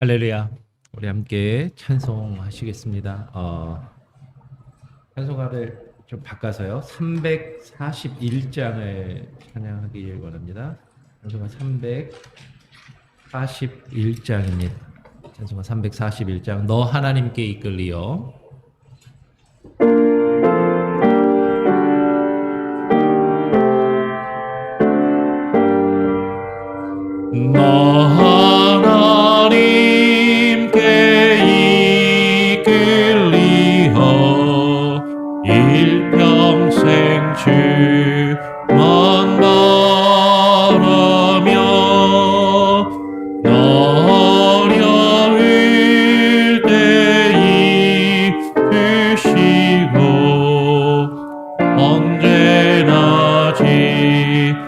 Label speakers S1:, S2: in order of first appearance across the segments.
S1: 할렐루야. 우리 함께 찬송하시겠습니다. 찬송가를 좀 바꿔서요. 341장을 찬양하기를 원합니다. 찬송가 341장입니다. 찬송가 341장. 너 하나님께 이끌리어. 너 하나님께 이끌리어 일평생 주만 바라며 너 어려울 때 이끄시고 언제나 지켜주시리.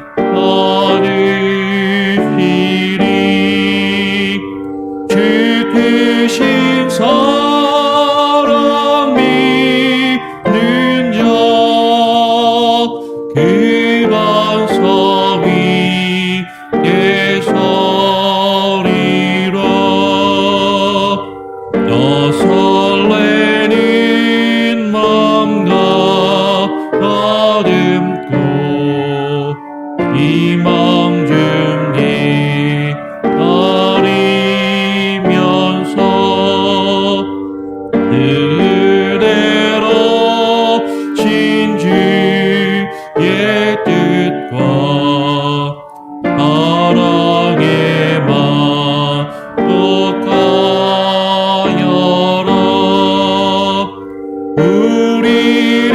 S1: 주 크신 사랑 믿는 자 그 반석 위에 서리라. 너 설레는 맘과 다듬고 희망 준비 따리면서 그대로 진주의 뜻과 사랑의 만족하여라. 우리를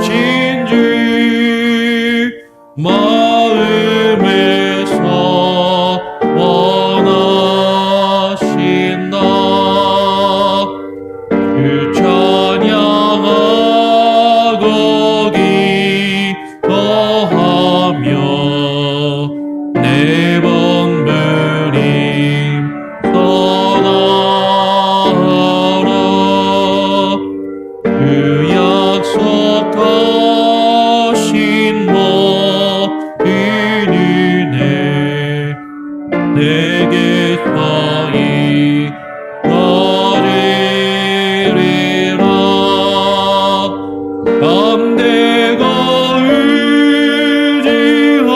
S1: 불러주신 주 마음에서 원하신다. 그 찬양하고 기도하며 내 번부림 떠나라. 그 약속하신 모든 은혜 내게서 이루어지리라. 담대가 의지하는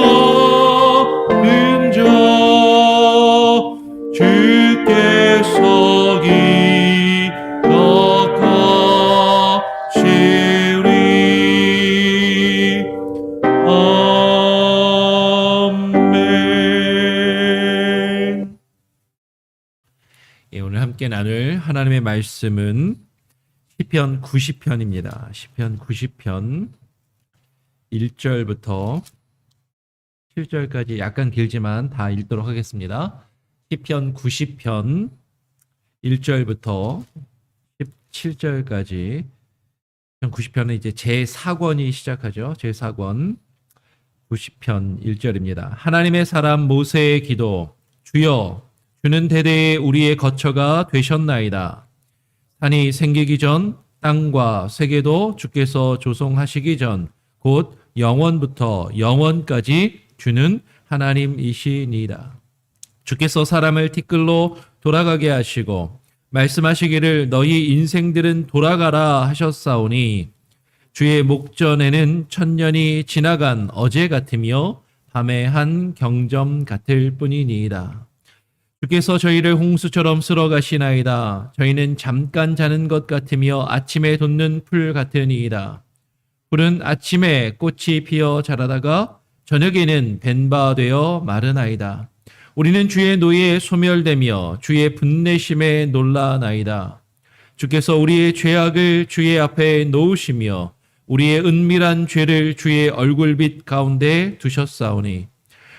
S1: 자 주께서 기억하시리. 아멘. 오늘 함께 나눌 하나님의 말씀은 시편 90편입니다. 시편 90편 1절부터 7절까지 약간 길지만 다 읽도록 하겠습니다. 시편 90편 1절부터 17절까지. 90편은 이제 제4권이 시작하죠. 제4권 90편 1절입니다. 하나님의 사람 모세의 기도. 주여, 주는 대대에 우리의 거처가 되셨나이다. 산이 생기기 전 땅과 세계도 주께서 조성하시기 전 곧 영원부터 영원까지 주는 하나님이시니이다. 주께서 사람을 티끌로 돌아가게 하시고 말씀하시기를 너희 인생들은 돌아가라 하셨사오니 주의 목전에는 천년이 지나간 어제 같으며 밤의 한 경점 같을 뿐이니이다. 주께서 저희를 홍수처럼 쓸어 가시나이다. 저희는 잠깐 자는 것 같으며 아침에 돋는 풀 같으니이다. 풀은 아침에 꽃이 피어 자라다가 저녁에는 벤바 되어 마르나이다. 우리는 주의 노예에 소멸되며 주의 분내심에 놀라나이다. 주께서 우리의 죄악을 주의 앞에 놓으시며 우리의 은밀한 죄를 주의 얼굴빛 가운데 두셨사오니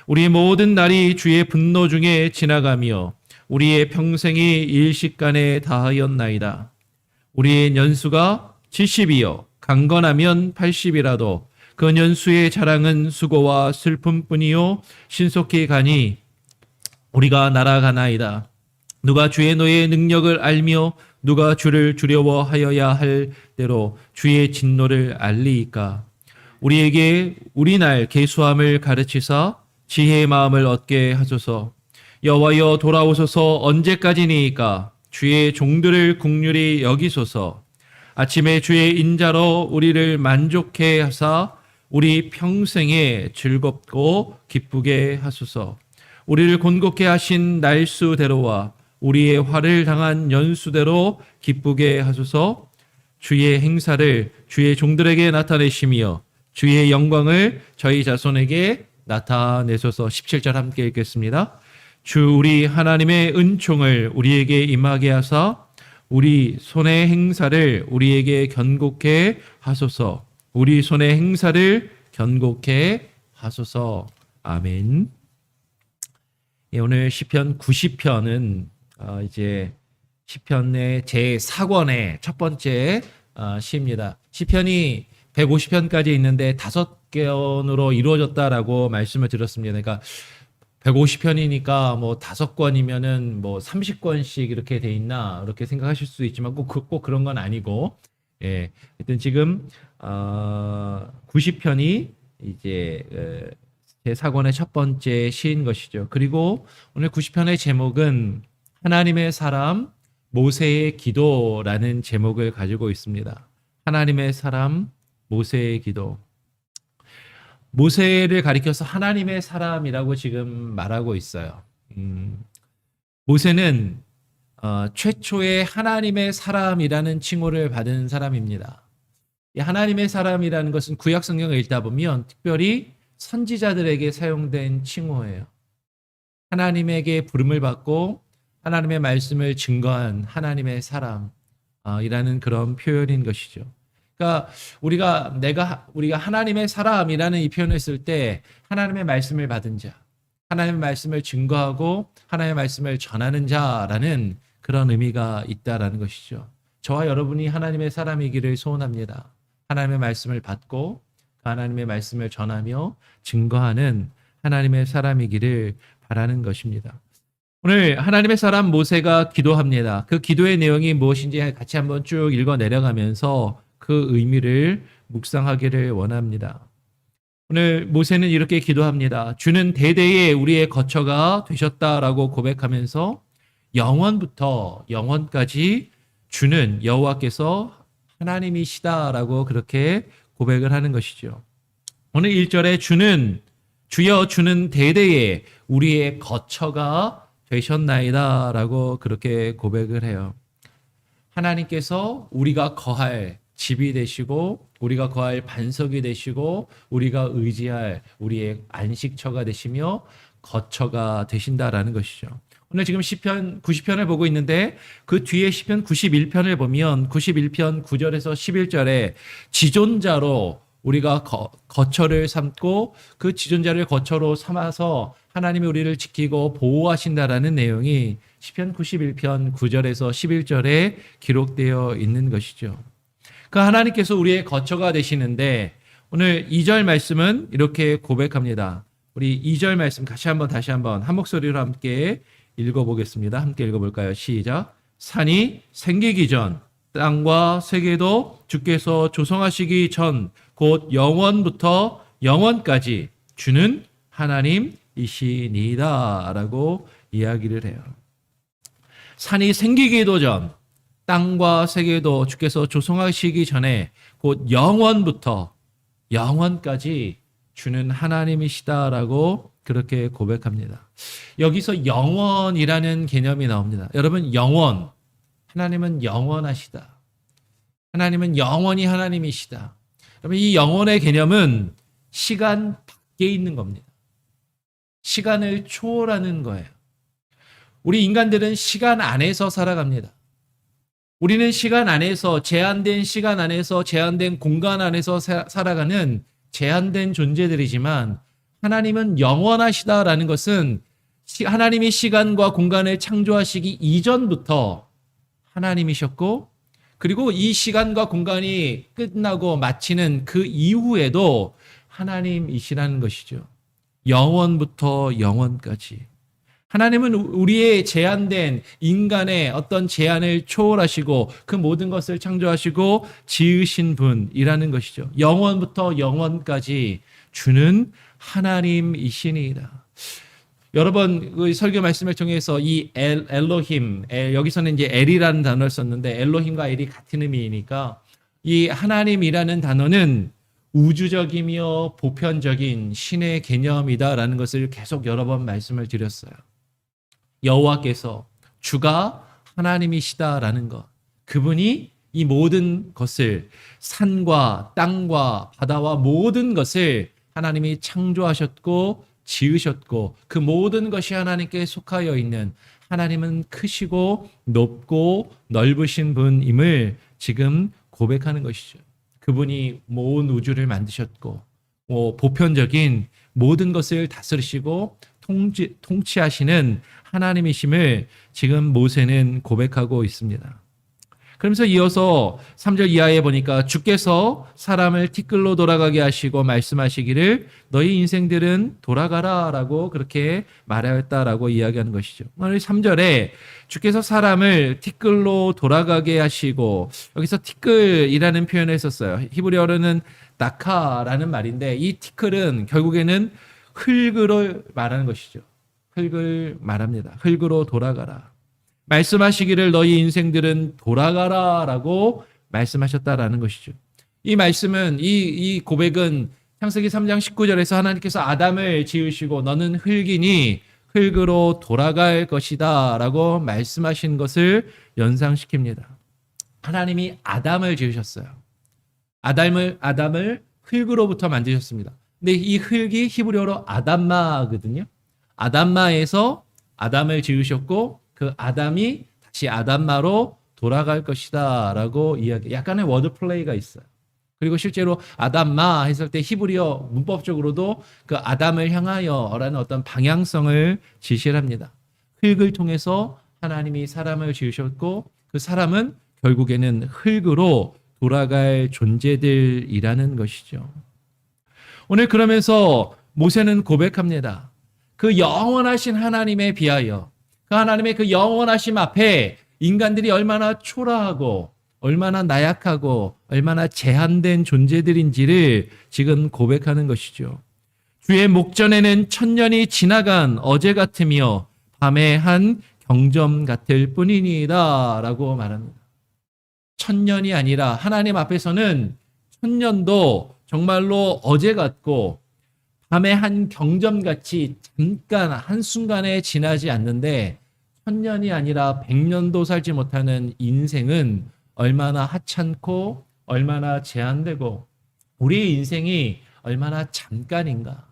S1: 우리의 모든 날이 주의 분노 중에 지나가며 우리의 평생이 일식간에 다하였나이다. 우리의 년수가 70이요 강건하면 80이라도 그 년수의 자랑은 수고와 슬픔뿐이요 신속히 가니 우리가 날아가나이다. 누가 주의 노의 능력을 알며 누가 주를 두려워하여야 할 대로 주의 진노를 알리이까. 우리에게 우리 날 계수함을 가르치사 지혜의 마음을 얻게 하소서. 여호와여 돌아오소서. 언제까지니까 주의 종들을 긍휼히 여기소서. 아침에 주의 인자로 우리를 만족해 하사 우리 평생에 즐겁고 기쁘게 하소서. 우리를 곤곡해 하신 날수대로와 우리의 화를 당한 연수대로 기쁘게 하소서. 주의 행사를 주의 종들에게 나타내시며 주의 영광을 저희 자손에게 나타내소서. 17절 함께 읽겠습니다. 주 우리 하나님의 은총을 우리에게 임하게 하사 우리 손의 행사를 우리에게 견고케 하소서. 우리 손의 행사를 견고케 하소서. 아멘. 예, 오늘 시편 90편은 이제 시편의 제4권의 첫 번째 시입니다. 시편이 150편까지 있는데 5권으로 이루어졌다라고 말씀을 드렸습니다. 그러니까 150편이니까 뭐 5권이면은 뭐 30권씩 이렇게 돼 있나 이렇게 생각하실 수 있지만 꼭 그런 건 아니고, 예, 하여튼 지금 90편이 이제 제4권의 첫 번째 시인 것이죠. 그리고 오늘 90편의 제목은 하나님의 사람 모세의 기도라는 제목을 가지고 있습니다. 하나님의 사람 모세의 기도. 모세를 가리켜서 하나님의 사람이라고 지금 말하고 있어요. 모세는 최초의 하나님의 사람이라는 칭호를 받은 사람입니다. 이 하나님의 사람이라는 것은 구약 성경을 읽다 보면 특별히 선지자들에게 사용된 칭호예요. 하나님에게 부름을 받고 하나님의 말씀을 증거한 하나님의 사람이라는 그런 표현인 것이죠. 그러니까 우리가 하나님의 사람이라는 이 표현을 쓸 때 하나님의 말씀을 받은 자, 하나님의 말씀을 증거하고 하나님의 말씀을 전하는 자라는 그런 의미가 있다라는 것이죠. 저와 여러분이 하나님의 사람이기를 소원합니다. 하나님의 말씀을 받고 하나님의 말씀을 전하며 증거하는 하나님의 사람이기를 바라는 것입니다. 오늘 하나님의 사람 모세가 기도합니다. 그 기도의 내용이 무엇인지 같이 한번 쭉 읽어 내려가면서 그 의미를 묵상하기를 원합니다. 오늘 모세는 이렇게 기도합니다. 주는 대대에 우리의 거처가 되셨다라고 고백하면서 영원부터 영원까지 주는 여호와께서 하나님이시다라고 그렇게 고백을 하는 것이죠. 오늘 1절에 주여 주는 대대에 우리의 거처가 되셨나이다라고 그렇게 고백을 해요. 하나님께서 우리가 거할 집이 되시고 우리가 거할 반석이 되시고 우리가 의지할 우리의 안식처가 되시며 거처가 되신다라는 것이죠. 오늘 지금 시편 90편을 보고 있는데 그 뒤에 시편 91편을 보면 91편 9절에서 11절에 지존자로 우리가 거처를 삼고 그 지존자를 거처로 삼아서 하나님이 우리를 지키고 보호하신다라는 내용이 시편 91편 9절에서 11절에 기록되어 있는 것이죠. 그 하나님께서 우리의 거처가 되시는데 오늘 2절 말씀은 이렇게 고백합니다. 우리 2절 말씀 다시 한번 한 목소리로 함께 읽어보겠습니다. 함께 읽어볼까요? 시작. 산이 생기기 전 땅과 세계도 주께서 조성하시기 전 곧 영원부터 영원까지 주는 하나님이시니이다 라고 이야기를 해요. 산이 생기기도 전 땅과 세계도 주께서 조성하시기 전에 곧 영원부터 영원까지 주는 하나님이시다라고 그렇게 고백합니다. 여기서 영원이라는 개념이 나옵니다. 여러분, 영원. 하나님은 영원하시다. 하나님은 영원히 하나님이시다. 여러분, 이 영원의 개념은 시간 밖에 있는 겁니다. 시간을 초월하는 거예요. 우리 인간들은 시간 안에서 살아갑니다. 우리는 시간 안에서 제한된 시간 안에서 제한된 공간 안에서 살아가는 제한된 존재들이지만 하나님은 영원하시다라는 것은 하나님이 시간과 공간을 창조하시기 이전부터 하나님이셨고 그리고 이 시간과 공간이 끝나고 마치는 그 이후에도 하나님이시라는 것이죠. 영원부터 영원까지. 하나님은 우리의 제한된 인간의 어떤 제한을 초월하시고 그 모든 것을 창조하시고 지으신 분이라는 것이죠. 영원부터 영원까지 주는 하나님이시니이다. 여러 번 그 설교 말씀을 통해서 이 엘로힘, 여기서는 이제 엘이라는 단어를 썼는데 엘로힘과 엘이 같은 의미이니까 이 하나님이라는 단어는 우주적이며 보편적인 신의 개념이다라는 것을 계속 여러 번 말씀을 드렸어요. 여호와께서 주가 하나님이시다라는 것, 그분이 이 모든 것을 산과 땅과 바다와 모든 것을 하나님이 창조하셨고 지으셨고 그 모든 것이 하나님께 속하여 있는 하나님은 크시고 높고 넓으신 분임을 지금 고백하는 것이죠. 그분이 온 우주를 만드셨고 보편적인 모든 것을 다스리시고 통치하시는 하나님이심을 지금 모세는 고백하고 있습니다. 그러면서 이어서 3절 이하에 보니까 주께서 사람을 티끌로 돌아가게 하시고 말씀하시기를 너희 인생들은 돌아가라 라고 그렇게 말하였다라고 이야기하는 것이죠. 오늘 3절에 주께서 사람을 티끌로 돌아가게 하시고 여기서 티끌이라는 표현을 썼어요. 히브리어로는 나카라는 말인데 이 티끌은 결국에는 흙을 말하는 것이죠. 흙을 말합니다. 흙으로 돌아가라. 말씀하시기를 너희 인생들은 돌아가라라고 말씀하셨다라는 것이죠. 이 말씀은 이 고백은 창세기 3장 19절에서 하나님께서 아담을 지으시고 너는 흙이니 흙으로 돌아갈 것이다라고 말씀하신 것을 연상시킵니다. 하나님이 아담을 지으셨어요. 아담을 흙으로부터 만드셨습니다. 근데 이 흙이 히브리어로 아담마거든요. 아담마에서 아담을 지으셨고 그 아담이 다시 아담마로 돌아갈 것이다 라고 이야기, 약간의 워드 플레이가 있어요. 그리고 실제로 아담마 했을 때 히브리어 문법적으로도 그 아담을 향하여라는 어떤 방향성을 지시를 합니다. 흙을 통해서 하나님이 사람을 지으셨고 그 사람은 결국에는 흙으로 돌아갈 존재들이라는 것이죠. 오늘 그러면서 모세는 고백합니다. 그 영원하신 하나님에 비하여 그 하나님의 그 영원하심 앞에 인간들이 얼마나 초라하고 얼마나 나약하고 얼마나 제한된 존재들인지를 지금 고백하는 것이죠. 주의 목전에는 천년이 지나간 어제 같으며 밤의 한 경점 같을 뿐이니이다 라고 말합니다. 천년이 아니라 하나님 앞에서는 천년도 정말로 어제 같고 밤의 한 경점같이 잠깐 한순간에 지나지 않는데 천년이 아니라 100년도 살지 못하는 인생은 얼마나 하찮고 얼마나 제한되고 우리의 인생이 얼마나 잠깐인가.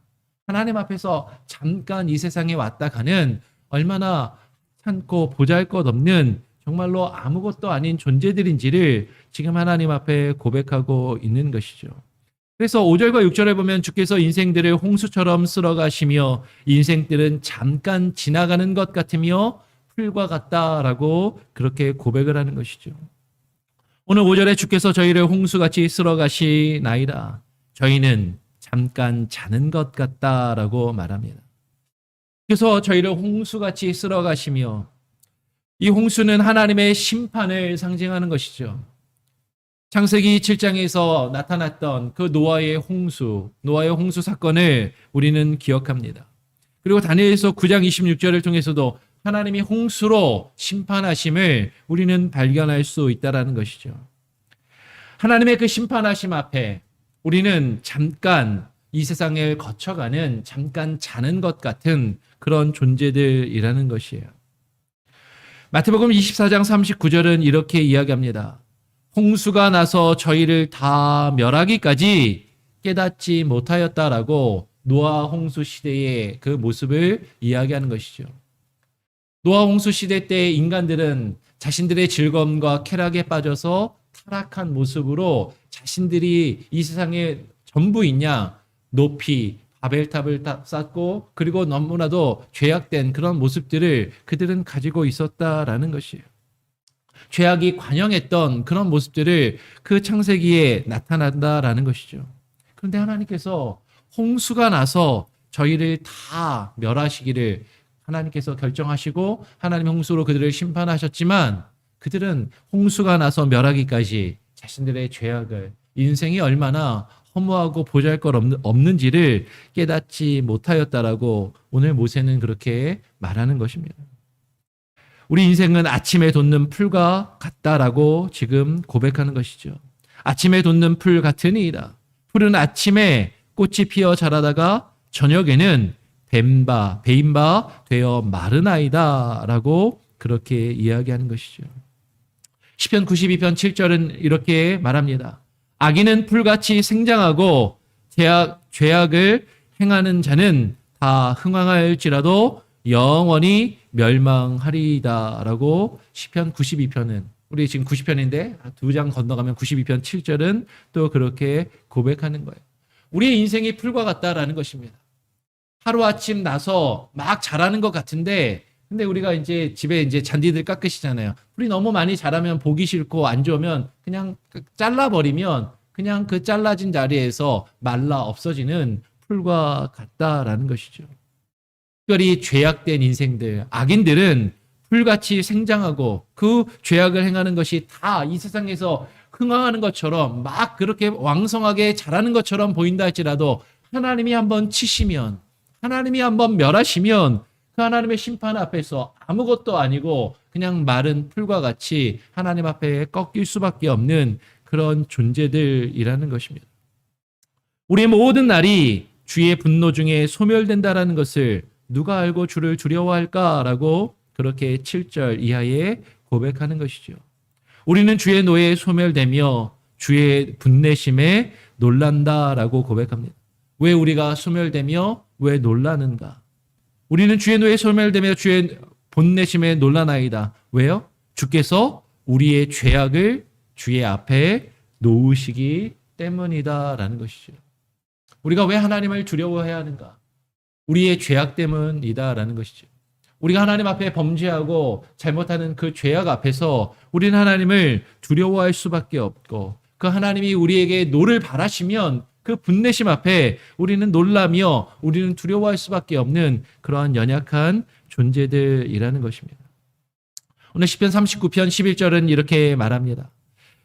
S1: 하나님 앞에서 잠깐 이 세상에 왔다 가는 얼마나 하찮고 보잘것없는 정말로 아무것도 아닌 존재들인지를 지금 하나님 앞에 고백하고 있는 것이죠. 그래서 5절과 6절에 보면 주께서 인생들을 홍수처럼 쓸어가시며 인생들은 잠깐 지나가는 것 같으며 풀과 같다라고 그렇게 고백을 하는 것이죠. 오늘 5절에 주께서 저희를 홍수같이 쓸어가시나이다. 저희는 잠깐 자는 것 같다라고 말합니다. 그래서 저희를 홍수같이 쓸어가시며 이 홍수는 하나님의 심판을 상징하는 것이죠. 창세기 7장에서 나타났던 그 노아의 홍수 사건을 우리는 기억합니다. 그리고 다니엘서 9장 26절을 통해서도 하나님이 홍수로 심판하심을 우리는 발견할 수 있다는 것이죠. 하나님의 그 심판하심 앞에 우리는 잠깐 이 세상을 거쳐가는 잠깐 자는 것 같은 그런 존재들이라는 것이에요. 마태복음 24장 39절은 이렇게 이야기합니다. 홍수가 나서 저희를 다 멸하기까지 깨닫지 못하였다라고 노아 홍수 시대의 그 모습을 이야기하는 것이죠. 노아 홍수 시대 때 인간들은 자신들의 즐거움과 쾌락에 빠져서 타락한 모습으로 자신들이 이 세상에 전부인 양 높이 바벨탑을 쌓고 그리고 너무나도 죄악된 그런 모습들을 그들은 가지고 있었다라는 것이에요. 죄악이 관영했던 그런 모습들을 그 창세기에 나타난다라는 것이죠. 그런데 하나님께서 홍수가 나서 저희를 다 멸하시기를 하나님께서 결정하시고 하나님 홍수로 그들을 심판하셨지만 그들은 홍수가 나서 멸하기까지 자신들의 죄악을, 인생이 얼마나 허무하고 보잘것없는지를 깨닫지 못하였다라고 오늘 모세는 그렇게 말하는 것입니다. 우리 인생은 아침에 돋는 풀과 같다라고 지금 고백하는 것이죠. 아침에 돋는 풀 같으니이다. 풀은 아침에 꽃이 피어 자라다가 저녁에는 베인 바 되어 마르나이다 라고 그렇게 이야기하는 것이죠. 시편 92편 7절은 이렇게 말합니다. 악인은 풀같이 생장하고 죄악을 행하는 자는 다 흥황할지라도 영원히 멸망하리이다 라고 시편 92편은, 우리 지금 90편인데 두 장 건너가면 92편 7절은 또 그렇게 고백하는 거예요. 우리의 인생이 풀과 같다라는 것입니다. 하루아침 나서 막 자라는 것 같은데, 근데 우리가 이제 집에 이제 잔디들 깎으시잖아요. 풀이 너무 많이 자라면 보기 싫고 안 좋으면 그냥 잘라버리면 그냥 그 잘라진 자리에서 말라 없어지는 풀과 같다라는 것이죠. 특별히 죄악된 인생들, 악인들은 풀같이 생장하고 그 죄악을 행하는 것이 다 이 세상에서 흥황하는 것처럼 막 그렇게 왕성하게 자라는 것처럼 보인다 할지라도 하나님이 한번 치시면, 하나님이 한번 멸하시면 그 하나님의 심판 앞에서 아무것도 아니고 그냥 마른 풀과 같이 하나님 앞에 꺾일 수밖에 없는 그런 존재들이라는 것입니다. 우리의 모든 날이 주의 분노 중에 소멸된다라는 것을 누가 알고 주를 두려워할까라고 그렇게 7절 이하에 고백하는 것이죠. 우리는 주의 노예에 소멸되며 주의 분내심에 놀란다라고 고백합니다. 왜 우리가 소멸되며 왜 놀라는가? 우리는 주의 노예에 소멸되며 주의 분내심에 놀라나이다. 왜요? 주께서 우리의 죄악을 주의 앞에 놓으시기 때문이다라는 것이죠. 우리가 왜 하나님을 두려워해야 하는가? 우리의 죄악 때문이다라는 것이죠. 우리가 하나님 앞에 범죄하고 잘못하는 그 죄악 앞에서 우리는 하나님을 두려워할 수밖에 없고, 그 하나님이 우리에게 노를 바라시면 그 분내심 앞에 우리는 놀라며 우리는 두려워할 수밖에 없는 그러한 연약한 존재들이라는 것입니다. 오늘 시편 39편 11절은 이렇게 말합니다.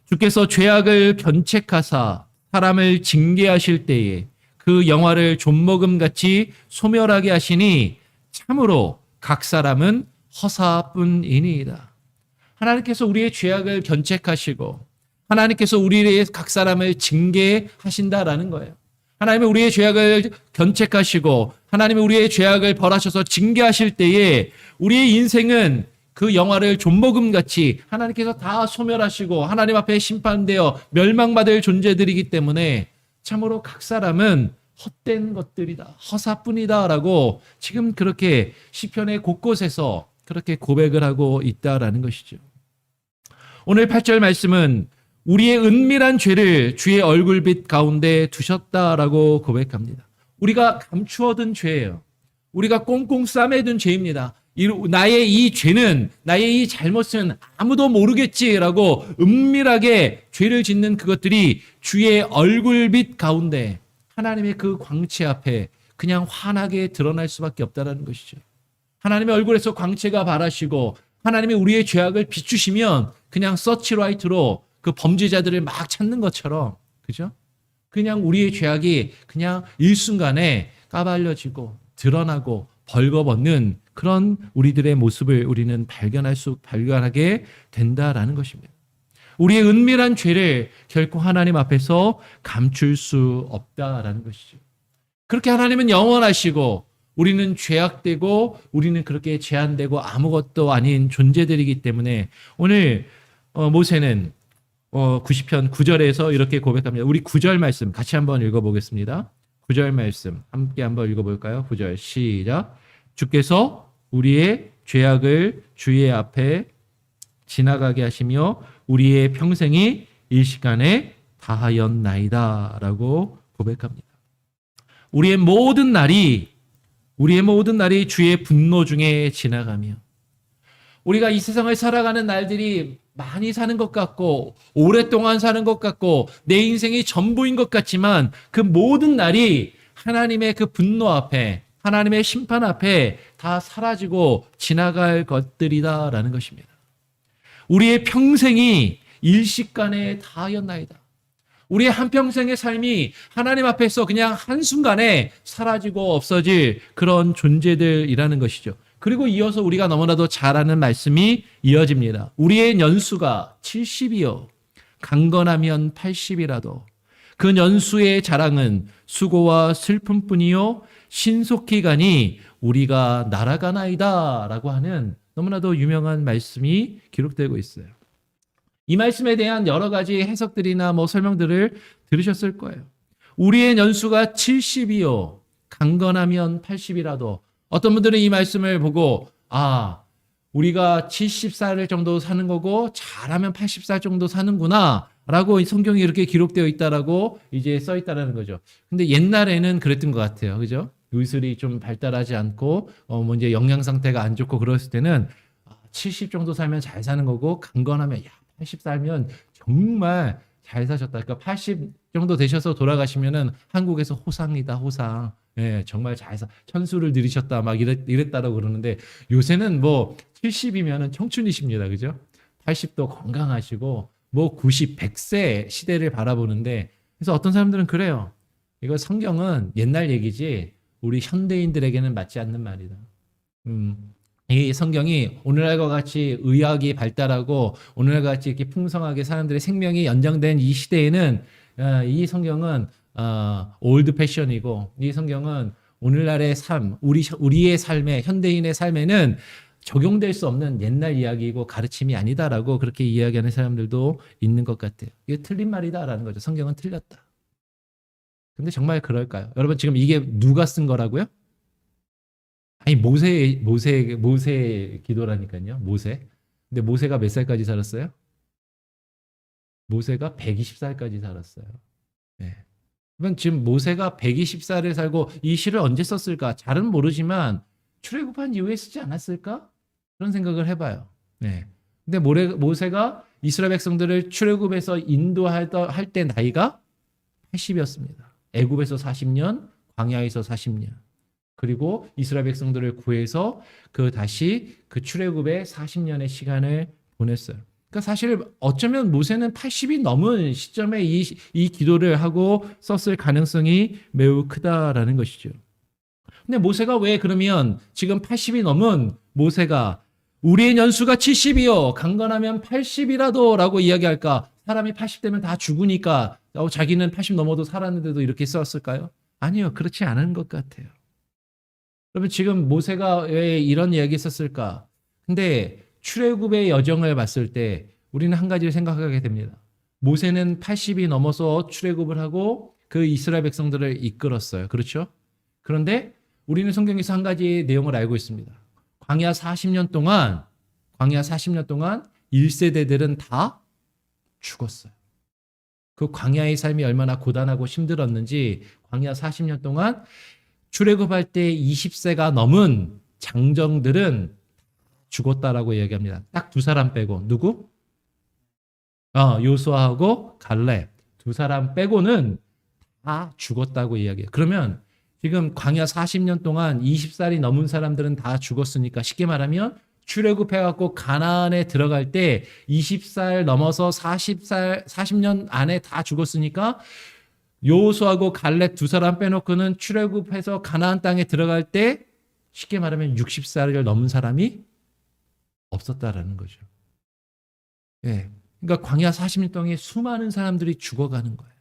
S1: 주께서 죄악을 견책하사 사람을 징계하실 때에 그 영화를 좀먹음같이 소멸하게 하시니 참으로 각 사람은 허사뿐이니이다. 하나님께서 우리의 죄악을 견책하시고 하나님께서 우리의 각 사람을 징계하신다라는 거예요. 하나님은 우리의 죄악을 견책하시고 하나님은 우리의 죄악을 벌하셔서 징계하실 때에 우리의 인생은 그 영화를 좀먹음같이 하나님께서 다 소멸하시고 하나님 앞에 심판되어 멸망받을 존재들이기 때문에 참으로 각 사람은 헛된 것들이다, 허사뿐이다 라고 지금 그렇게 시편의 곳곳에서 그렇게 고백을 하고 있다라는 것이죠. 오늘 8절 말씀은 우리의 은밀한 죄를 주의 얼굴빛 가운데 두셨다라고 고백합니다. 우리가 감추어둔 죄예요. 우리가 꽁꽁 싸매둔 죄입니다. 나의 이 죄는, 나의 이 잘못은 아무도 모르겠지라고 은밀하게 죄를 짓는 그것들이 주의 얼굴빛 가운데 하나님의 그 광채 앞에 그냥 환하게 드러날 수밖에 없다는 것이죠. 하나님의 얼굴에서 광채가 바라시고 하나님이 우리의 죄악을 비추시면 그냥 서치라이트로 그 범죄자들을 막 찾는 것처럼, 그죠? 그냥 우리의 죄악이 그냥 일순간에 까발려지고 드러나고 벌거벗는 그런 우리들의 모습을 우리는 발견하게 된다라는 것입니다. 우리의 은밀한 죄를 결코 하나님 앞에서 감출 수 없다라는 것이죠. 그렇게 하나님은 영원하시고 우리는 죄악되고 우리는 그렇게 제한되고 아무것도 아닌 존재들이기 때문에 오늘 모세는 90편 9절에서 이렇게 고백합니다. 우리 9절 말씀 같이 한번 읽어보겠습니다. 9절 말씀 함께 한번 읽어볼까요? 9절 시작. 주께서 우리의 죄악을 주의 앞에 지나가게 하시며 우리의 평생이 일시간에 다하였나이다 라고 고백합니다. 우리의 모든 날이 주의 분노 중에 지나가며 우리가 이 세상을 살아가는 날들이 많이 사는 것 같고 오랫동안 사는 것 같고 내 인생이 전부인 것 같지만 그 모든 날이 하나님의 그 분노 앞에 하나님의 심판 앞에 다 사라지고 지나갈 것들이다라는 것입니다. 우리의 평생이 일식간에 다하였나이다. 우리의 한평생의 삶이 하나님 앞에서 그냥 한순간에 사라지고 없어질 그런 존재들이라는 것이죠. 그리고 이어서 우리가 너무나도 잘 아는 말씀이 이어집니다. 우리의 연수가 70이요 강건하면 80이라도 그 연수의 자랑은 수고와 슬픔뿐이요 신속히 가니 우리가 날아가나이다 라고 하는 너무나도 유명한 말씀이 기록되고 있어요. 이 말씀에 대한 여러 가지 해석들이나 설명들을 들으셨을 거예요. 우리의 연수가 70이요 강건하면 80이라도 어떤 분들은 이 말씀을 보고 우리가 70살 정도 사는 거고 잘하면 80살 정도 사는구나 라고 성경이 이렇게 기록되어 있다라고 이제 써 있다라는 거죠. 근데 옛날에는 그랬던 것 같아요. 그죠? 의술이 좀 발달하지 않고 이제 영양 상태가 안 좋고 그랬을 때는 70 정도 살면 잘 사는 거고 강건하면 80 살면 정말 잘 사셨다. 그러니까 80 정도 되셔서 돌아가시면은 한국에서 호상이다, 호상. 예, 정말 천수를 들이셨다, 막 이랬다라고 그러는데 요새는 70이면은 청춘이십니다. 그죠? 80도 건강하시고 90, 100세 시대를 바라보는데 그래서 어떤 사람들은 그래요. 이거 성경은 옛날 얘기지 우리 현대인들에게는 맞지 않는 말이다. 이 성경이 오늘날과 같이 의학이 발달하고 오늘날과 같이 이렇게 풍성하게 사람들의 생명이 연장된 이 시대에는 이 성경은 올드 패션이고 이 성경은 오늘날의 삶, 우리의 삶에 현대인의 삶에는 적용될 수 없는 옛날 이야기이고 가르침이 아니다라고 그렇게 이야기하는 사람들도 있는 것 같아요. 이게 틀린 말이다라는 거죠. 성경은 틀렸다. 근데 정말 그럴까요? 여러분 지금 이게 누가 쓴 거라고요? 아니 모세 기도라니까요. 모세. 근데 모세가 몇 살까지 살았어요? 모세가 120살까지 살았어요. 네. 그러면 지금 모세가 120살을 살고 이 시를 언제 썼을까? 잘은 모르지만 출애굽한 이후에 쓰지 않았을까? 그런 생각을 해봐요. 네. 근데 모세가 이스라엘 백성들을 출애굽에서 인도할 때 나이가 80이었습니다. 애굽에서 40년, 광야에서 40년. 그리고 이스라엘 백성들을 구해서 다시 출애굽의 40년의 시간을 보냈어요. 그러니까 사실 어쩌면 모세는 80이 넘은 시점에 이 기도를 하고 썼을 가능성이 매우 크다라는 것이죠. 근데 모세가 왜 그러면 지금 80이 넘은 모세가 우리의 연수가 70이요 강건하면 80이라도 라고 이야기할까? 사람이 80 되면 다 죽으니까 자기는 80 넘어도 살았는데도 이렇게 썼을까요? 아니요. 그렇지 않은 것 같아요. 여러분 지금 모세가 왜 이런 이야기 썼을까? 근데 출애굽의 여정을 봤을 때 우리는 한 가지를 생각하게 됩니다. 모세는 80이 넘어서 출애굽을 하고 그 이스라엘 백성들을 이끌었어요. 그렇죠? 그런데 우리는 성경에서 한 가지 내용을 알고 있습니다. 광야 40년 동안 1세대들은 다 죽었어요. 그 광야의 삶이 얼마나 고단하고 힘들었는지 광야 40년 동안 출애굽할 때 20세가 넘은 장정들은 죽었다라고 얘기합니다. 딱 두 사람 빼고 누구? 요수아하고 갈렙 두 사람 빼고는 다 죽었다고 이야기해요. 그러면 지금 광야 40년 동안 20살이 넘은 사람들은 다 죽었으니까 쉽게 말하면 출애굽해갖고 가나안에 들어갈 때 20살 넘어서 40년 안에 다 죽었으니까 여호수아하고 갈렙 두 사람 빼놓고는 출애굽해서 가나안 땅에 들어갈 때 쉽게 말하면 60살을 넘은 사람이 없었다라는 거죠. 예. 그러니까 광야 40년 동안에 수많은 사람들이 죽어가는 거예요.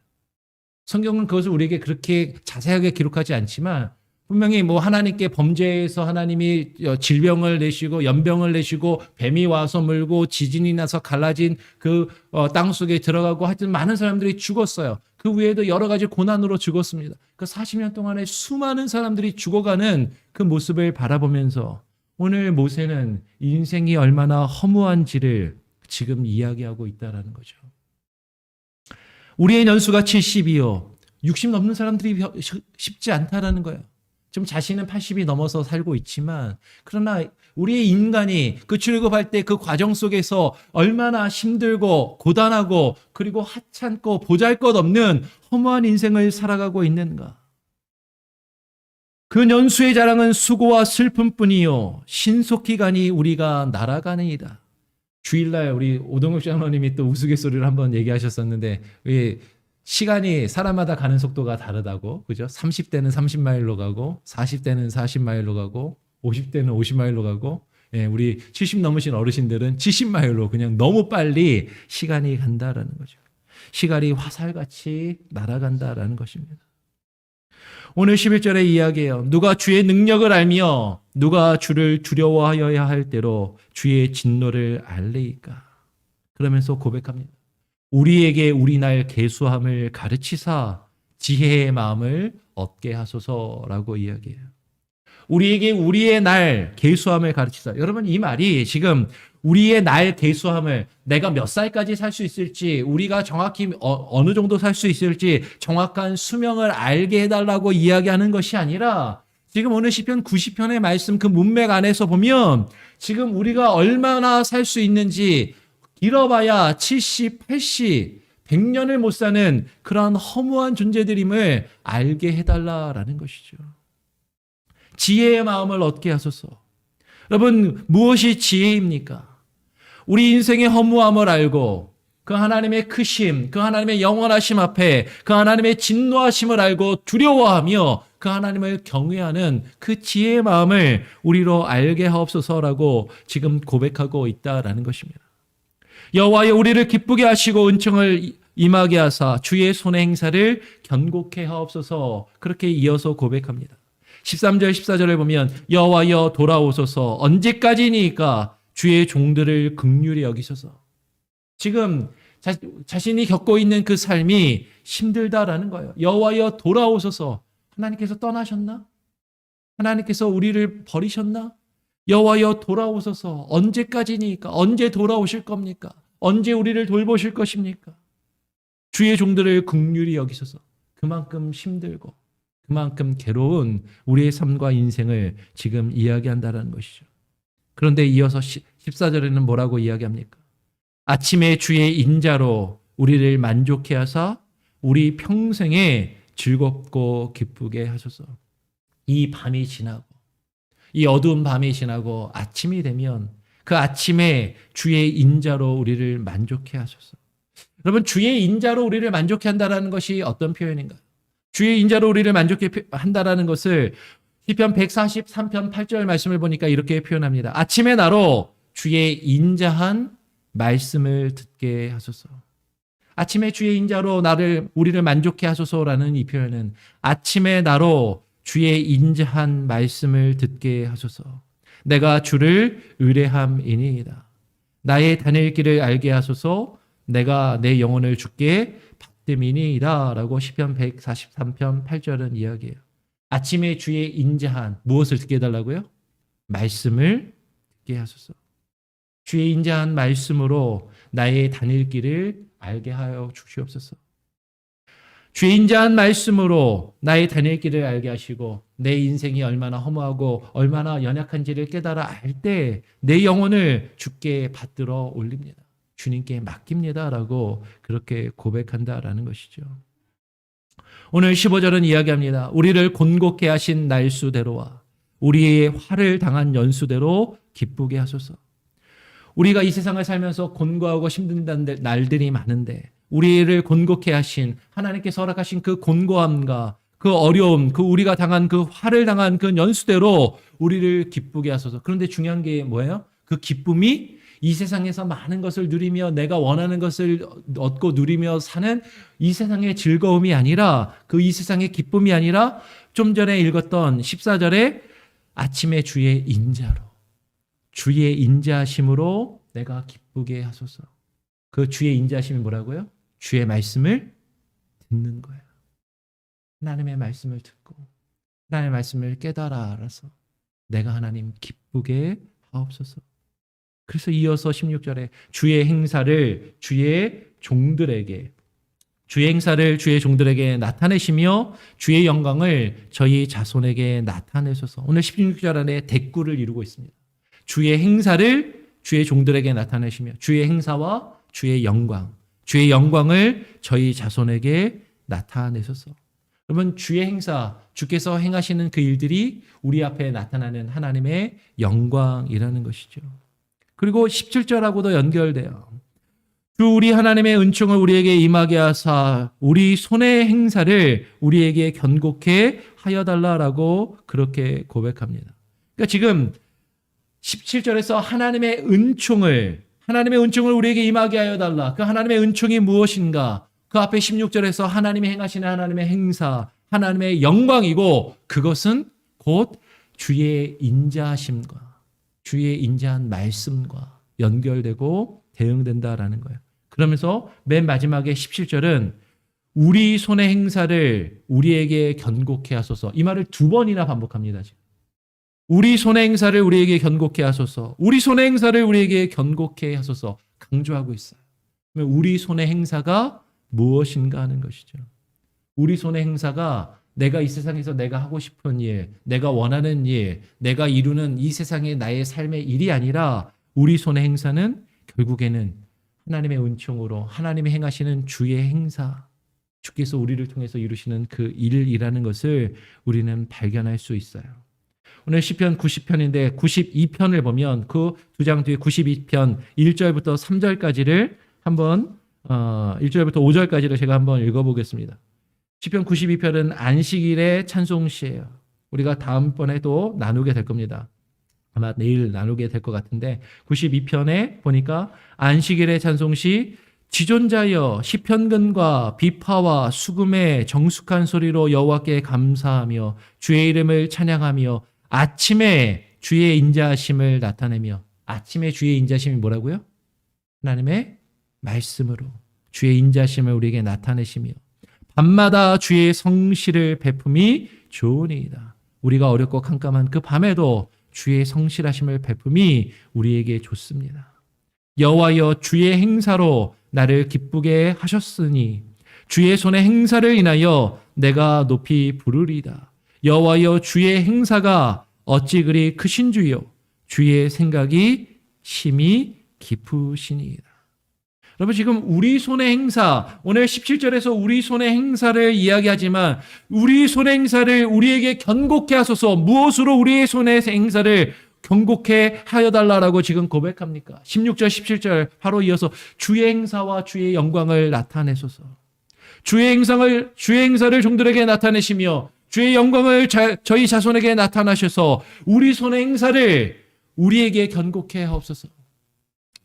S1: 성경은 그것을 우리에게 그렇게 자세하게 기록하지 않지만 분명히 하나님께 범죄해서 하나님이 질병을 내시고 연병을 내시고 뱀이 와서 물고 지진이 나서 갈라진 땅 속에 들어가고 하여튼 많은 사람들이 죽었어요. 그 외에도 여러 가지 고난으로 죽었습니다. 그 40년 동안에 수많은 사람들이 죽어가는 그 모습을 바라보면서 오늘 모세는 인생이 얼마나 허무한지를 지금 이야기하고 있다는 거죠. 우리의 연수가 70이요. 60 넘는 사람들이 쉽지 않다라는 거예요. 지금 자신은 80이 넘어서 살고 있지만 그러나 우리의 인간이 출애굽할 때 그 과정 속에서 얼마나 힘들고 고단하고 그리고 하찮고 보잘것없는 허무한 인생을 살아가고 있는가. 그 연수의 자랑은 수고와 슬픔뿐이요 신속히 가니 우리가 날아가느니라. 주일날 우리 오동욱 장로님이 또 우스갯소리를 한번 얘기하셨었는데 왜 시간이 사람마다 가는 속도가 다르다고, 그죠? 30대는 30마일로 가고 40대는 40마일로 가고 50대는 50마일로 가고, 예, 우리 70 넘으신 어르신들은 70마일로 그냥 너무 빨리 시간이 간다라는 거죠. 시간이 화살같이 날아간다라는 것입니다. 오늘 11절의 이야기예요. 누가 주의 능력을 알며 누가 주를 두려워하여야 할 때로 주의 진노를 알리이까. 그러면서 고백합니다. 우리에게 우리 날 계수함을 가르치사 지혜의 마음을 얻게 하소서라고 이야기해요. 우리에게 우리의 날 계수함을 가르치사. 여러분, 이 말이 지금 우리의 날 계수함을, 내가 몇 살까지 살 수 있을지, 우리가 정확히 어느 정도 살 수 있을지 정확한 수명을 알게 해달라고 이야기하는 것이 아니라, 지금 오늘 시편 90편의 말씀 그 문맥 안에서 보면 지금 우리가 얼마나 살 수 있는지, 길어봐야 70, 80, 100년을 못 사는 그러한 허무한 존재들임을 알게 해달라라는 것이죠. 지혜의 마음을 얻게 하소서. 여러분, 무엇이 지혜입니까? 우리 인생의 허무함을 알고 그 하나님의 크심, 그 하나님의 영원하심 앞에 그 하나님의 진노하심을 알고 두려워하며 그 하나님을 경외하는 그 지혜의 마음을 우리로 알게 하옵소서라고 지금 고백하고 있다라는 것입니다. 여호와여, 우리를 기쁘게 하시고 은총을 임하게 하사 주의 손의 행사를 견고케 하옵소서. 그렇게 이어서 고백합니다. 13절 14절에 보면 여호와여 돌아오소서. 언제까지니까 주의 종들을 긍휼히 여기소서. 지금 자신이 겪고 있는 그 삶이 힘들다라는 거예요. 여호와여 돌아오소서. 하나님께서 떠나셨나? 하나님께서 우리를 버리셨나? 여호와여 돌아오소서. 언제까지니까? 언제 돌아오실 겁니까? 언제 우리를 돌보실 것입니까? 주의 종들을 긍휼히 여기소서. 그만큼 힘들고 그만큼 괴로운 우리의 삶과 인생을 지금 이야기한다는 것이죠. 그런데 이어서 14절에는 뭐라고 이야기합니까? 아침에 주의 인자로 우리를 만족해 하사 우리 평생에 즐겁고 기쁘게 하소서. 이 밤이 지나고 이 어두운 밤이 지나고 아침이 되면 그 아침에 주의 인자로 우리를 만족해 하소서. 여러분, 주의 인자로 우리를 만족해 한다는 것이 어떤 표현인가요? 주의 인자로 우리를 만족해 한다는 것을 시편 143편 8절 말씀을 보니까 이렇게 표현합니다. 아침에 나로 주의 인자한 말씀을 듣게 하소서. 아침에 주의 인자로 우리를 만족해 하소서라는 이 표현은 아침에 나로 주의 인자한 말씀을 듣게 하소서. 내가 주를 의뢰함이니이다. 나의 다닐 길을 알게 하소서. 내가 내 영혼을 주께 받음이니이다 라고 시편 143편 8절은 이야기해요. 아침에 주의 인자한 무엇을 듣게 해달라고요? 말씀을 듣게 하소서. 주의 인자한 말씀으로 나의 다닐 길을 알게 하여 주시옵소서. 주의 인자한 말씀으로 나의 다닐 길을 알게 하시고 내 인생이 얼마나 허무하고 얼마나 연약한지를 깨달아 알 때 내 영혼을 주께 받들어 올립니다. 주님께 맡깁니다 라고 그렇게 고백한다라는 것이죠. 오늘 15절은 이야기합니다. 우리를 곤곡해 하신 날수대로와 우리의 화를 당한 연수대로 기쁘게 하소서. 우리가 이 세상을 살면서 곤고하고 힘든 날들이 많은데 우리를 곤곡해 하신 하나님께서 허락하신 그 곤고함과 그 어려움, 그 우리가 당한 그 화를 당한 그 연수대로 우리를 기쁘게 하소서. 그런데 중요한 게 뭐예요? 그 기쁨이 이 세상에서 많은 것을 누리며 내가 원하는 것을 얻고 누리며 사는 이 세상의 즐거움이 아니라, 그 이 세상의 기쁨이 아니라 좀 전에 읽었던 14절에 아침에 주의 인자로, 주의 인자심으로 내가 기쁘게 하소서. 그 주의 인자심이 뭐라고요? 주의 말씀을 듣는 거예요. 하나님의 말씀을 듣고 하나님의 말씀을 깨달아 알아서 내가 하나님 기쁘게 하옵소서. 그래서 이어서 16절에 주의 행사를 주의 종들에게 나타내시며 주의 영광을 저희 자손에게 나타내소서. 오늘 16절 안에 대꾸를 이루고 있습니다. 주의 행사를 주의 종들에게 나타내시며 주의 행사와 주의 영광을 저희 자손에게 나타내소서. 여러분, 주의 행사, 주께서 행하시는 그 일들이 우리 앞에 나타나는 하나님의 영광이라는 것이죠. 그리고 17절하고도 연결돼요. 주 우리 하나님의 은총을 우리에게 임하게 하사 우리 손의 행사를 우리에게 견고케 하여 달라라고 그렇게 고백합니다. 그러니까 지금 17절에서 하나님의 은총을 우리에게 임하게 하여 달라. 그 하나님의 은총이 무엇인가? 그 앞에 16절에서 하나님이 행하시는 하나님의 행사, 하나님의 영광이고 그것은 곧 주의 인자하심과 주의 인자한 말씀과 연결되고 대응된다라는 거예요. 그러면서 맨 마지막에 17절은 우리 손의 행사를 우리에게 견고케 하소서. 이 말을 두 번이나 반복합니다. 지금. 우리 손의 행사를 우리에게 견고케 하소서. 우리 손의 행사를 우리에게 견고케 하소서. 강조하고 있어요. 우리 손의 행사가 무엇인가 하는 것이죠. 우리 손의 행사가 내가 이 세상에서 내가 하고 싶은 일, 내가 원하는 일, 내가 이루는 이 세상의 나의 삶의 일이 아니라 우리 손의 행사는 결국에는 하나님의 은총으로 하나님이 행하시는 주의 행사, 주께서 우리를 통해서 이루시는 그 일이라는 것을 우리는 발견할 수 있어요. 오늘 시편 90편인데 92편을 보면 그 두 장 뒤에 92편 1절부터 3절까지를 한번 1절부터 5절까지를 제가 한번 읽어보겠습니다. 시편 92편은 안식일의 찬송시예요. 우리가 다음번에도 나누게 될 겁니다. 아마 내일 나누게 될 것 같은데 92편에 보니까 안식일의 찬송시 지존자여 시편근과 비파와 수금의 정숙한 소리로 여호와께 감사하며 주의 이름을 찬양하며 아침에 주의 인자하심을 나타내며 아침에 주의 인자하심이 뭐라고요? 하나님의 말씀으로 주의 인자하심을 우리에게 나타내시며 밤마다 주의 성실을 베품이 좋으니이다. 우리가 어렵고 캄캄한 그 밤에도 주의 성실하심을 베품이 우리에게 좋습니다. 여호와여 주의 행사로 나를 기쁘게 하셨으니 주의 손의 행사를 인하여 내가 높이 부르리이다. 여호와여 주의 행사가 어찌 그리 크신 주요 주의 생각이 심히 깊으시니이다. 여러분 지금 우리 손의 행사, 오늘 17절에서 우리 손의 행사를 이야기하지만 우리 손의 행사를 우리에게 견고케 하소서. 무엇으로 우리의 손의 행사를 견고케 하여 달라라고 지금 고백합니까? 16절 17절 바로 이어서 주의 행사와 주의 영광을 나타내소서. 주의 행사를 종들에게 나타내시며 주의 영광을 저희 자손에게 나타나셔서 우리 손의 행사를 우리에게 견고케 하옵소서.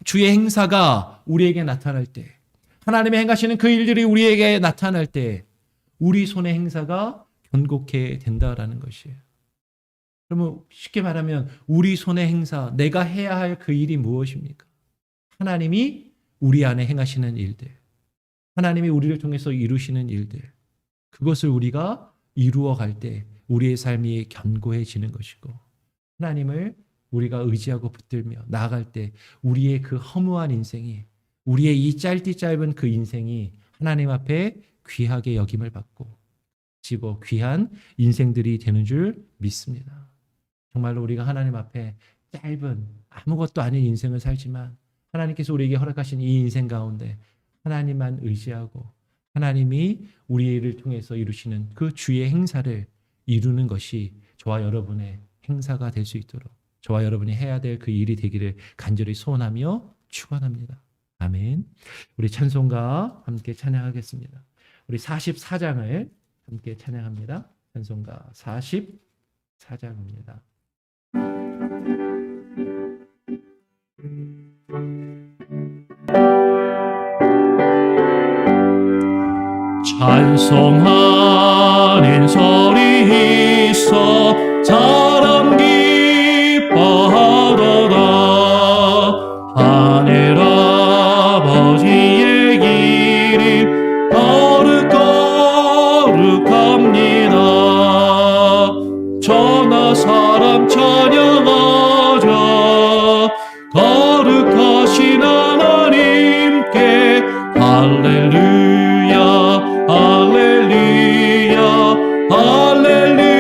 S1: 주의 행사가 우리에게 나타날 때, 하나님의 행하시는 그 일들이 우리에게 나타날 때 우리 손의 행사가 견고케 된다라는 것이에요. 그러면 쉽게 말하면 우리 손의 행사, 내가 해야 할 그 일이 무엇입니까? 하나님이 우리 안에 행하시는 일들, 하나님이 우리를 통해서 이루시는 일들, 그것을 우리가 이루어 갈 때 우리의 삶이 견고해지는 것이고 하나님을 우리가 의지하고 붙들며 나아갈 때 우리의 그 허무한 인생이, 우리의 이 짧은 그 인생이 하나님 앞에 귀하게 여김을 받고 지고 귀한 인생들이 되는 줄 믿습니다. 정말로 우리가 하나님 앞에 짧은 아무것도 아닌 인생을 살지만 하나님께서 우리에게 허락하신 이 인생 가운데 하나님만 의지하고 하나님이 우리를 통해서 이루시는 그 주의 행사를 이루는 것이 저와 여러분의 행사가 될 수 있도록 저와 여러분이 해야 될 그 일이 되기를 간절히 소원하며 축원합니다. 아멘. 우리 찬송가 함께 찬양하겠습니다. 우리 44장을 함께 찬양합니다. 찬송가 44장입니다. 찬송하는 소리 있어 사람 기뻐하도다. 하늘 아버지의 길이 거룩거룩합니다. 천하 사람 찬양하자. 거룩하신 하나님께 할렐루야 할렐루야 할렐루야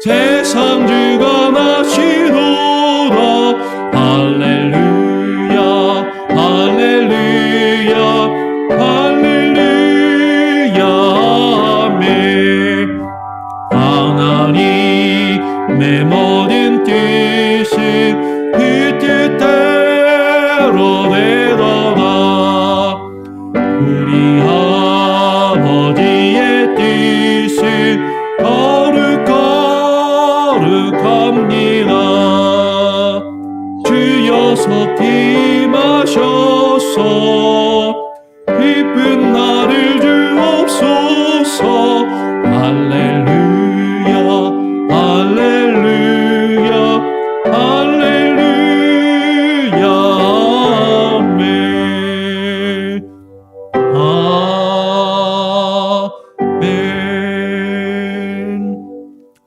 S2: 세상 주관하시도다. 할렐루야 할렐루야 할렐루야 아멘. 하나님의 모든 뜻은 그 뜻대로 되도다. 우리 아버지의 뜻은 거룩합니다. 주여 속임하셔서 기쁜 나를 주옵소서. 할렐루야 할렐루야 할렐루야 아멘. 아멘.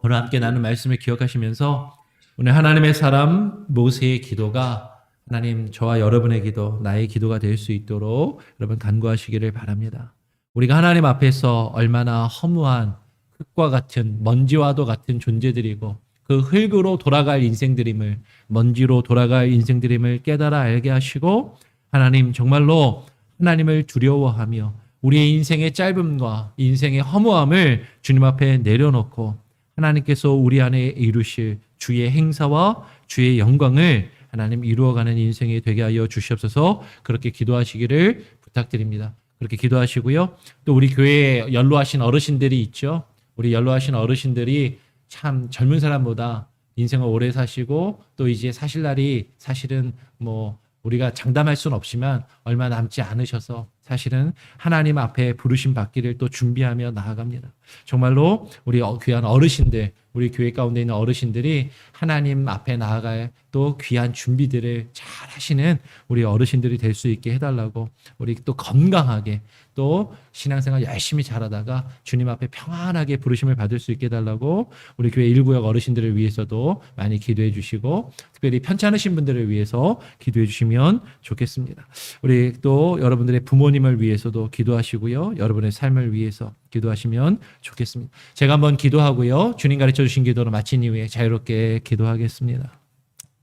S1: 오늘 함께 나눈 말씀을 기억하시면서 오늘 하나님의 사람 모세의 기도가 하나님 저와 여러분의 기도, 나의 기도가 될 수 있도록 여러분 간구하시기를 바랍니다. 우리가 하나님 앞에서 얼마나 허무한 흙과 같은 먼지와도 같은 존재들이고 그 흙으로 돌아갈 인생들임을, 먼지로 돌아갈 인생들임을 깨달아 알게 하시고 하나님 정말로 하나님을 두려워하며 우리의 인생의 짧음과 인생의 허무함을 주님 앞에 내려놓고 하나님께서 우리 안에 이루실 주의 행사와 주의 영광을 하나님 이루어가는 인생이 되게 하여 주시옵소서. 그렇게 기도하시기를 부탁드립니다. 그렇게 기도하시고요. 또 우리 교회에 연로하신 어르신들이 있죠. 우리 연로하신 어르신들이 참 젊은 사람보다 인생을 오래 사시고 또 이제 사실 날이 사실은 뭐 우리가 장담할 수는 없지만 얼마 남지 않으셔서 사실은 하나님 앞에 부르심 받기를 또 준비하며 나아갑니다. 정말로 우리 귀한 어르신들, 우리 교회 가운데 있는 어르신들이 하나님 앞에 나아갈 또 귀한 준비들을 잘 하시는 우리 어르신들이 될 수 있게 해달라고, 우리 또 건강하게 또 신앙생활 열심히 잘하다가 주님 앞에 평안하게 부르심을 받을 수 있게 해달라고 우리 교회 1구역 어르신들을 위해서도 많이 기도해 주시고 특별히 편찮으신 분들을 위해서 기도해 주시면 좋겠습니다. 우리 또 여러분들의 부모님을 위해서도 기도하시고요. 여러분의 삶을 위해서 기도하시면 좋겠습니다. 제가 한번 기도하고요. 주님 가르쳐 주신 기도로 마친 이후에 자유롭게 기도하겠습니다.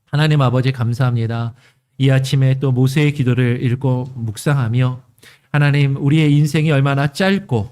S1: 하나님 아버지 감사합니다. 이 아침에 또 모세의 기도를 읽고 묵상하며 하나님 우리의 인생이 얼마나 짧고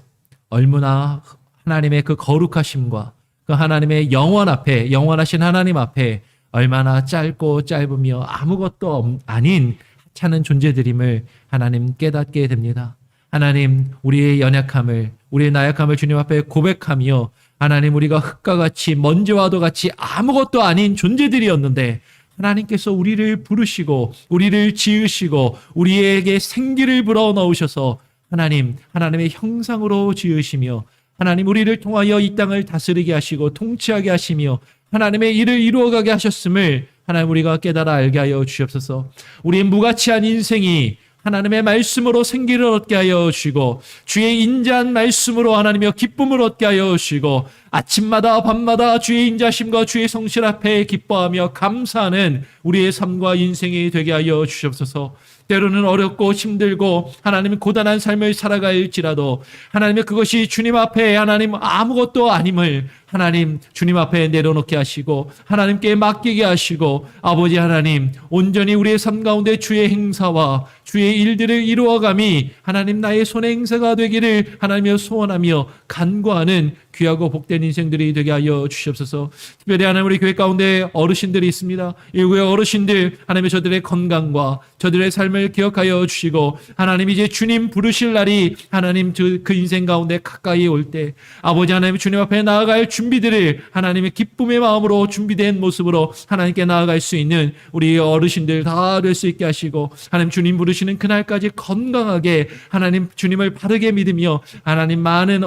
S1: 얼마나 하나님의 그 거룩하심과 그 하나님의 영원 앞에, 영원하신 하나님 앞에 얼마나 짧고 짧으며 아무것도 아닌 하찮은 존재들임을 하나님 깨닫게 됩니다. 하나님 우리의 연약함을, 우리의 나약함을 주님 앞에 고백하며 하나님 우리가 흙과 같이 먼지와도 같이 아무것도 아닌 존재들이었는데 하나님께서 우리를 부르시고 우리를 지으시고 우리에게 생기를 불어넣으셔서 하나님의 형상으로 지으시며 하나님 우리를 통하여 이 땅을 다스리게 하시고 통치하게 하시며 하나님의 일을 이루어가게 하셨음을 하나님 우리가 깨달아 알게 하여 주시옵소서. 우리의 무가치한 인생이 하나님의 말씀으로 생기를 얻게 하여 주시고 주의 인자한 말씀으로 하나님의 기쁨을 얻게 하여 주시고 아침마다 밤마다 주의 인자심과 주의 성실 앞에 기뻐하며 감사하는 우리의 삶과 인생이 되게 하여 주시옵소서. 때로는 어렵고 힘들고 하나님의 고단한 삶을 살아갈지라도 하나님의 그것이 주님 앞에 하나님 아무것도 아님을 하나님 주님 앞에 내려놓게 하시고 하나님께 맡기게 하시고 아버지 하나님 온전히 우리의 삶 가운데 주의 행사와 주의 일들을 이루어감이 하나님 나의 손의 행사가 되기를 하나님여 소원하며 간구하는 귀하고 복된 인생들이 되게 하여 주시옵소서. 특별히 하나님 우리 교회 가운데 어르신들이 있습니다. 일구의 어르신들 하나님의 저들의 건강과 저들의 삶을 기억하여 주시고 하나님 이제 주님 부르실 날이 하나님 그 인생 가운데 가까이 올 때 아버지 하나님 주님 앞에 나아갈 준비들을 하나님의 기쁨의 마음으로 준비된 모습으로 하나님께 나아갈 수 있는 우리 어르신들 다 될 수 있게 하시고 하나님 주님 부르시는 그날까지 건강하게 하나님 주님을 바르게 믿으며 하나님 많은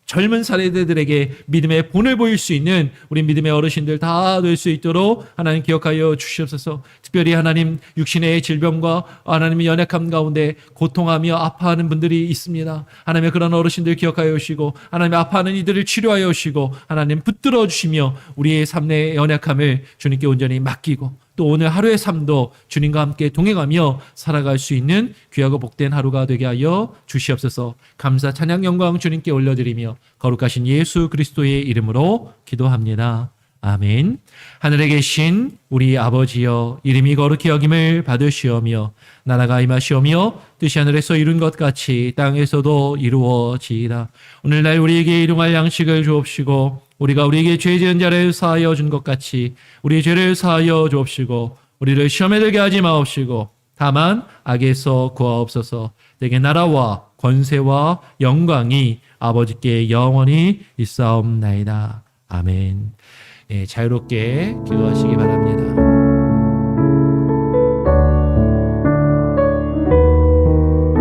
S1: 젊은 세대들에게 믿음의 본을 보일 수 있는 우리 믿음의 어르신들 다 될 수 있도록 하나님 기억하여 주시옵소서. 특별히 하나님 육신의 질병과 하나님의 연약함 가운데 고통하며 아파하는 분들이 있습니다. 하나님의 그런 어르신들 기억하여 주시고 하나님 아파하는 이들을 치료하여 주시고 하나님 붙들어 주시며 우리의 삶의 연약함을 주님께 온전히 맡기고 또 오늘 하루의 삶도 주님과 함께 동행하며 살아갈 수 있는 귀하고 복된 하루가 되게 하여 주시옵소서. 감사 찬양 영광 주님께 올려드리며 거룩하신 예수 그리스도의 이름으로 기도합니다. 아멘. 하늘에 계신 우리 아버지여, 이름이 거룩히 여김을 받으시오며 나라가 임하시오며 뜻이 하늘에서 이룬 것 같이 땅에서도 이루어지이다. 오늘날 우리에게 일용할 양식을 주옵시고 우리가 우리에게 죄 지은 자를 사하여 준 것 같이 우리 죄를 사하여 주옵시고 우리를 시험에 들게 하지 마옵시고 다만 악에서 구하옵소서. 내게 나라와 권세와 영광이 아버지께 영원히 있사옵나이다. 아멘. 자유롭게 기도하시기 바랍니다.